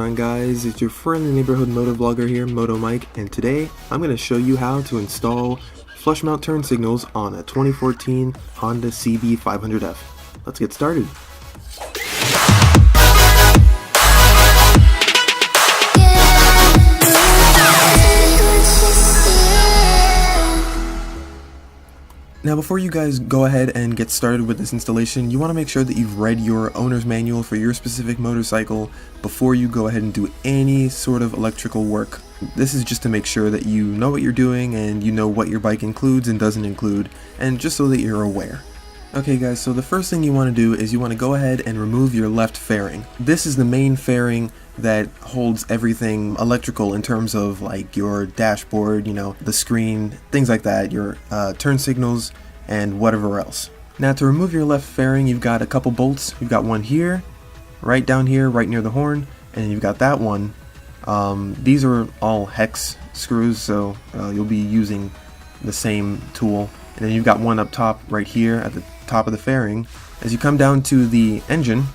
on, guys? It's your friendly neighborhood moto vlogger here, MotoMike, and today I'm going to show you how to install flush mount turn signals on a 2014 Honda CB500F. Let's get started. Now before you guys go ahead and get started with this installation, you want to make sure that you've read your owner's manual for your specific motorcycle before you go ahead and do any sort of electrical work. This is just to make sure that you know what you're doing and you know what your bike includes and doesn't include, and just so that you're aware. Okay guys, so the first thing you want to do is you want to go ahead and remove your left fairing. This is the main fairing that holds everything electrical in terms of like your dashboard, you know, the screen, things like that, your turn signals and whatever else. Now to remove your left fairing, you've got a couple bolts. You've got one here, right down here, right near the horn, and you've got that one. These are all hex screws, so you'll be using the same tool. And then you've got one up top right here at the top of the fairing. As you come down to the engine,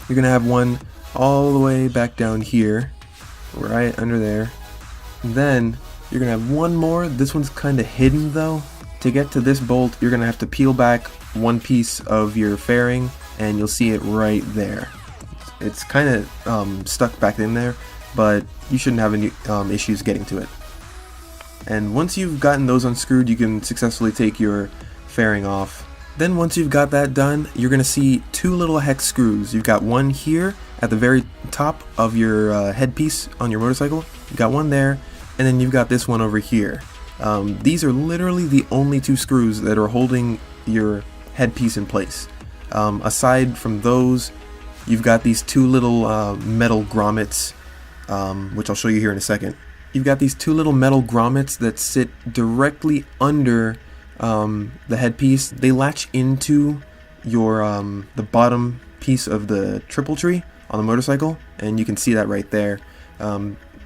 you're gonna have one all the way back down here, right under there. And then you're gonna have one more. This one's kind of hidden though. To get to this bolt, you're gonna have to peel back one piece of your fairing, and you'll see it right there. It's kind of stuck back in there, but you shouldn't have any issues getting to it. And once you've gotten those unscrewed, you can successfully take your fairing off. Then once you've got that done, you're going to see two little hex screws. You've got one here at the very top of your headpiece on your motorcycle. You've got one there, and then you've got this one over here. These are literally the only two screws that are holding your headpiece in place. Aside from those, you've got these two little metal grommets, which I'll show you here in a second. You've got these two little metal grommets that sit directly under the headpiece. They latch into your the bottom piece of the triple tree on the motorcycle, and you can see that right there.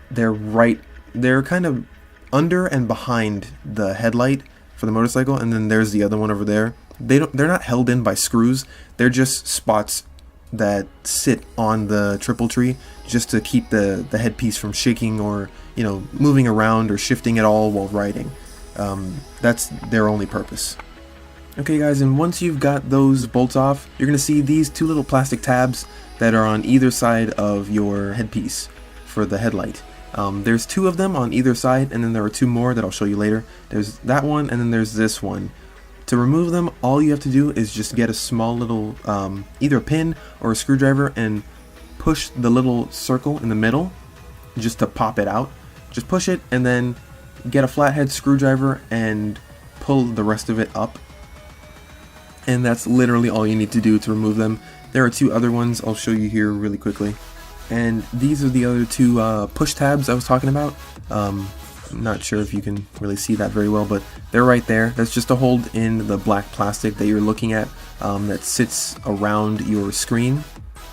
They're kind of under and behind the headlight for the motorcycle, and then there's the other one over there. They're not held in by screws. They're just spots that sit on the triple tree just to keep the headpiece from shaking or, you know, moving around or shifting at all while riding. That's their only purpose. Okay guys, and once you've got those bolts off, you're gonna see these two little plastic tabs that are on either side of your headpiece for the headlight. There's two of them on either side, and then there are two more that I'll show you later. There's that one, and then there's this one. To remove them, all you have to do is just get a small little, either a pin or a screwdriver, and push the little circle in the middle just to pop it out. Just push it, and then get a flathead screwdriver and pull the rest of it up. And that's literally all you need to do to remove them. There are two other ones I'll show you here really quickly. And these are the other two push tabs I was talking about. I'm not sure if you can really see that very well, but they're right there. That's just to hold in the black plastic that you're looking at that sits around your screen.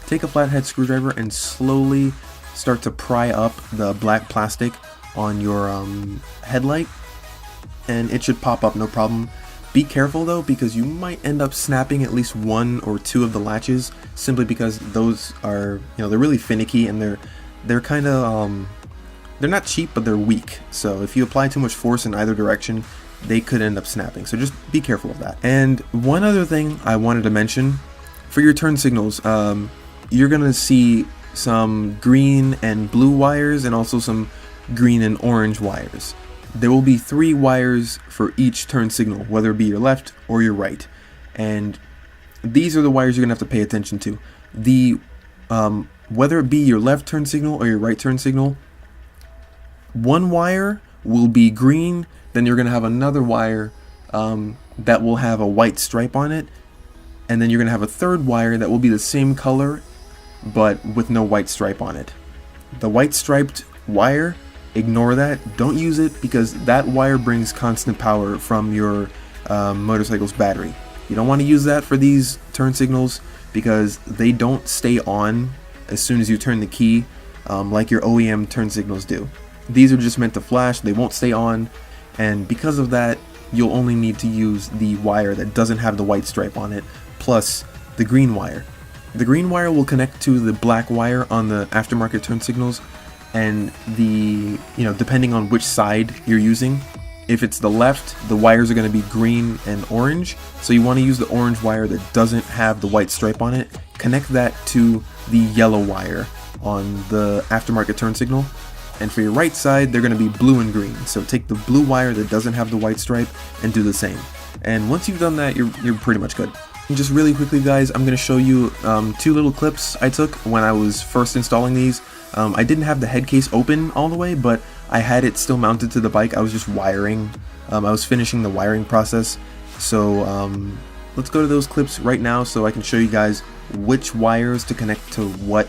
Take a flathead screwdriver and slowly start to pry up the black plastic on your headlight, and it should pop up no problem. Be careful though, because you might end up snapping at least one or two of the latches, simply because those are, you know, they're really finicky, and they're kind of they're not cheap, but they're weak. So if you apply too much force in either direction, they could end up snapping. So just be careful of that. And one other thing I wanted to mention, for your turn signals, you're gonna see some green and blue wires and also some green and orange wires. There will be 3 wires for each turn signal, whether it be your left or your right. And these are the wires you're gonna have to pay attention to. Whether it be your left turn signal or your right turn signal, one wire will be green, then you're going to have another wire that will have a white stripe on it, and then you're going to have a third wire that will be the same color but with no white stripe on it. The white striped wire, ignore that, don't use it, because that wire brings constant power from your motorcycle's battery. You don't want to use that for these turn signals because they don't stay on as soon as you turn the key like your OEM turn signals do. These are just meant to flash, they won't stay on, and because of that, you'll only need to use the wire that doesn't have the white stripe on it, plus the green wire. The green wire will connect to the black wire on the aftermarket turn signals, and depending on which side you're using, if it's the left, the wires are going to be green and orange, so you want to use the orange wire that doesn't have the white stripe on it. Connect that to the yellow wire on the aftermarket turn signal, and for your right side, they're going to be blue and green, so take the blue wire that doesn't have the white stripe and do the same. And once you've done that, you're pretty much good. And just really quickly, guys, I'm going to show you 2 little clips I took when I was first installing these. I didn't have the head case open all the way, but I had it still mounted to the bike. I was just wiring. I was finishing the wiring process. So let's go to those clips right now so I can show you guys which wires to connect to what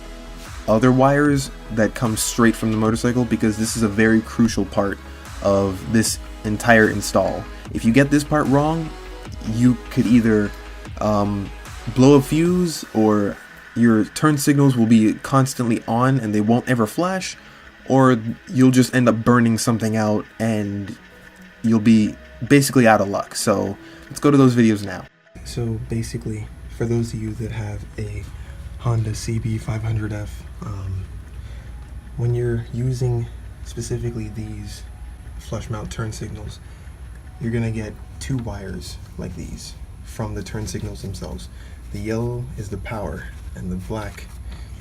other wires that come straight from the motorcycle, because this is a very crucial part of this entire install. If you get this part wrong, you could either blow a fuse, or your turn signals will be constantly on and they won't ever flash, or you'll just end up burning something out and you'll be basically out of luck. So let's go to those videos now. So basically, for those of you that have a Honda CB500F, when you're using specifically these flush mount turn signals, you're gonna get 2 wires like these from the turn signals themselves. The yellow is the power and the black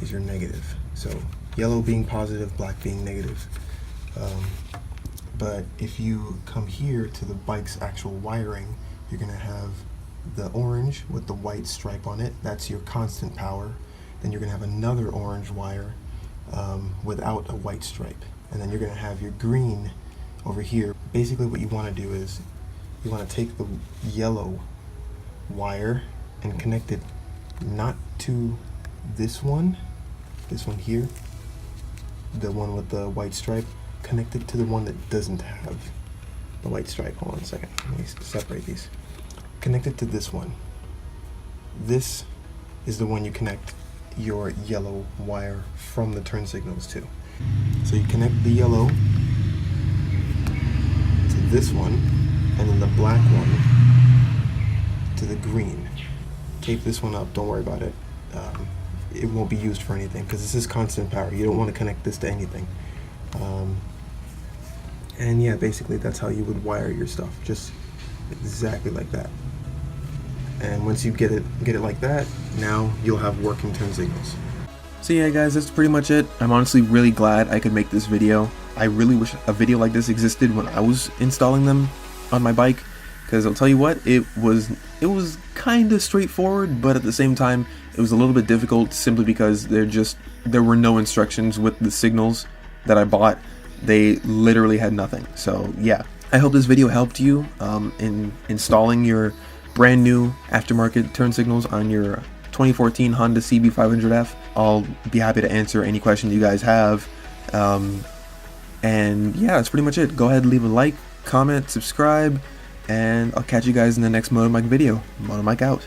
is your negative. So yellow being positive, black being negative. But if you come here to the bike's actual wiring, you're gonna have the orange with the white stripe on it. That's your constant power. Then you're gonna have another orange wire without a white stripe. And then you're gonna have your green over here. Basically what you wanna do is you wanna take the yellow wire and connect it not to this one here, the one with the white stripe. Connect it to the one that doesn't have the white stripe. Hold on a second, let me separate these. Connect it to this one. This is the one you connect your yellow wire from the turn signals to. So you connect the yellow to this one, and then the black one to the green. Tape this one up, don't worry about it. It won't be used for anything because this is constant power. You don't want to connect this to anything. And yeah, basically that's how you would wire your stuff, just exactly like that. And once you get it like that, now you'll have working turn signals. So yeah guys, that's pretty much it. I'm honestly really glad I could make this video. I really wish a video like this existed when I was installing them on my bike, because I'll tell you what, it was kind of straightforward, but at the same time it was a little bit difficult simply because there were no instructions with the signals that I bought. They literally had nothing. So yeah, I hope this video helped you in installing your brand new aftermarket turn signals on your 2014 Honda CB500F. I'll be happy to answer any questions you guys have. And yeah, that's pretty much it. Go ahead and leave a like, comment, subscribe, and I'll catch you guys in the next MotoMike video. MotoMike out.